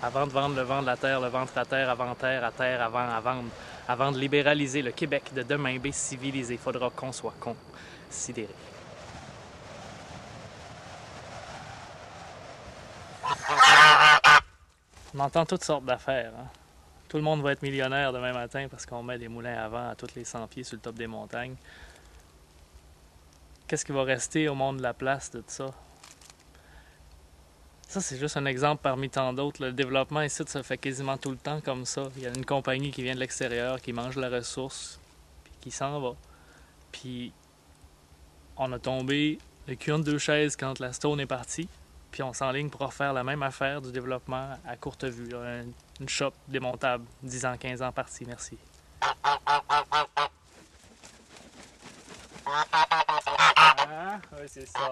Avant de vendre le vent de la terre, le ventre à terre, avant terre, à terre, avant, à vendre. Avant de libéraliser le Québec de demain B civilisé, faudra qu'on soit considéré. On entend toutes sortes d'affaires. Hein? Tout le monde va être millionnaire demain matin parce qu'on met des moulins à vent à tous les 100 pieds sur le top des montagnes. Qu'est-ce qui va rester au monde de la place de tout ça? Ça, c'est juste un exemple parmi tant d'autres. Le développement ici se fait quasiment tout le temps comme ça. Il y a une compagnie qui vient de l'extérieur, qui mange la ressource, puis qui s'en va. Puis on a tombé le cul entre deux chaises quand la Stone est partie. Puis on s'enligne pour refaire la même affaire du développement à courte vue. Là. Une shop démontable, 10 ans, 15 ans partie, merci. Ah, oui, c'est ça.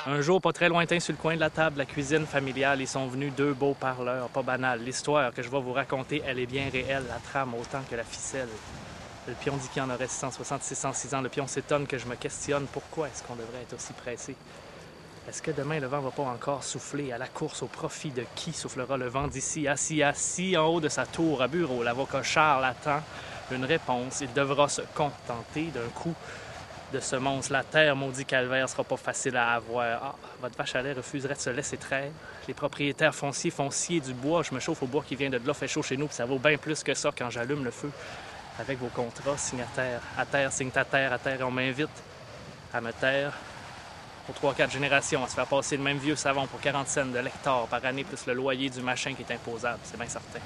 Un jour, pas très lointain, sur le coin de la table, la cuisine familiale, ils sont venus deux beaux parleurs, pas banal. L'histoire que je vais vous raconter, elle est bien réelle, la trame autant que la ficelle. Le pion dit qu'il en aurait 666 ans. Le pion s'étonne que je me questionne pourquoi est-ce qu'on devrait être aussi pressé. Est-ce que demain, le vent va pas encore souffler à la course au profit de qui soufflera le vent d'ici, assis en haut de sa tour à bureau? L'avocat Charles attend une réponse. Il devra se contenter d'un coup de semonce. La terre, maudit calvaire, sera pas facile à avoir. Ah, votre vache à lait refuserait de se laisser traire. Les propriétaires fonciers font scier du bois. Je me chauffe au bois qui vient de là, fait chaud chez nous, puis ça vaut bien plus que ça quand j'allume le feu. Avec vos contrats signataires. À terre, signe ta terre, à terre, et on m'invite à me taire. Pour 3-4 générations, à se faire passer le même vieux savon pour 40 cents de l'hectare par année, plus le loyer du machin qui est imposable, c'est bien certain.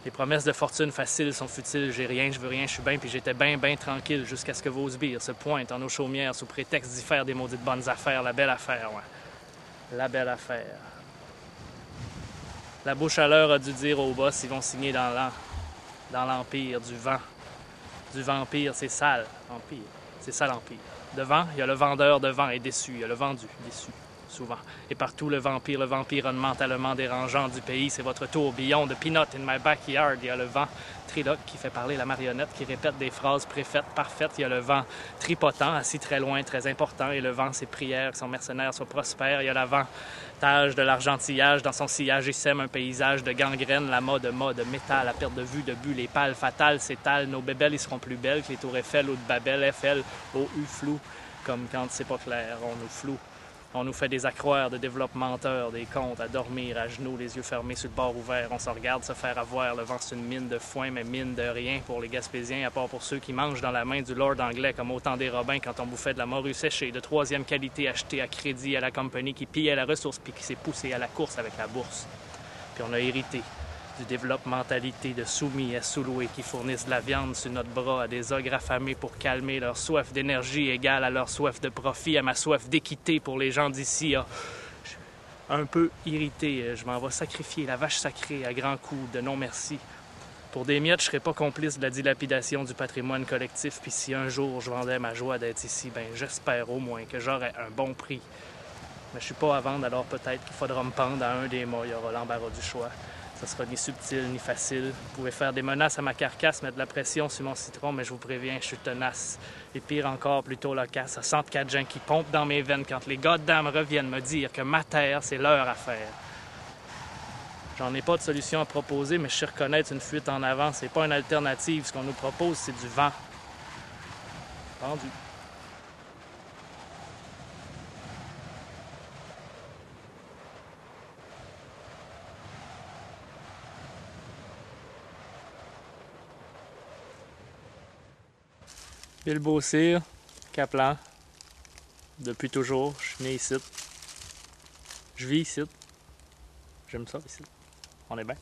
Les promesses de fortune faciles sont futiles, j'ai rien, je veux rien, je suis bien, puis j'étais bien tranquille jusqu'à ce que vos sbires se pointent en eau chaumière sous prétexte d'y faire des maudites bonnes affaires, la belle affaire, ouais. La belle affaire. La bouche à l'heure a dû dire aux boss, ils vont signer dans l'empire du vent. Du vampire, c'est sale, empire. C'est ça l'empire. Devant, il y a le vendeur de vent et déçu. Il y a le vendu, déçu, souvent. Et partout, le vampire mentalement dérangeant du pays. C'est votre tourbillon de peanut in my backyard. Il y a le vent triloque qui fait parler la marionnette, qui répète des phrases préfaites, parfaites. Il y a le vent tripotant, assis très loin, très important. Et le vent, ses prières, que son mercenaire soit prospère. Il y a l'avantage de l'argentillage. Dans son sillage, il sème un paysage de gangrène. La mode, métal, à perte de vue, de but. Les pales fatales s'étalent. Nos bébelles, ils seront plus belles que les tours Eiffel ou de Babel. Eiffel, O-U, flou. Comme quand c'est pas clair, on nous floue. On nous fait des accroires de développement menteur, des contes à dormir à genoux, les yeux fermés sur le bord ouvert. On se regarde se faire avoir. Le vent, c'est une mine de foin, mais mine de rien pour les Gaspésiens, à part pour ceux qui mangent dans la main du lord anglais comme autant des robins quand on bouffait de la morue séchée de 3e qualité achetée à crédit à la compagnie qui pillait la ressource puis qui s'est poussée à la course avec la bourse. Puis on a hérité du développementalité de soumis à sous-loués qui fournissent de la viande sur notre bras à des ogres affamés pour calmer leur soif d'énergie égale à leur soif de profit, à ma soif d'équité pour les gens d'ici. Ah, un peu irrité, je m'en vais sacrifier la vache sacrée à grands coups de non-merci. Pour des miettes, je serais pas complice de la dilapidation du patrimoine collectif, puis si un jour je vendais ma joie d'être ici, ben j'espère au moins que j'aurai un bon prix. Mais je suis pas à vendre, alors peut-être qu'il faudra me pendre à un des mots, il y aura l'embarras du choix. Ça sera ni subtil ni facile. Vous pouvez faire des menaces à ma carcasse, mettre de la pression sur mon citron, mais je vous préviens, je suis tenace. Et pire encore, plutôt loquace, à 104 gens qui pompent dans mes veines quand les goddamn reviennent me dire que ma terre, c'est leur affaire. J'en ai pas de solution à proposer, mais je sais reconnaître une fuite en avant. C'est pas une alternative. Ce qu'on nous propose, c'est du vent. Vendu. Bill Beaucire, Caplan, depuis toujours, je suis né ici. Je vis ici. J'aime ça ici. On est bien.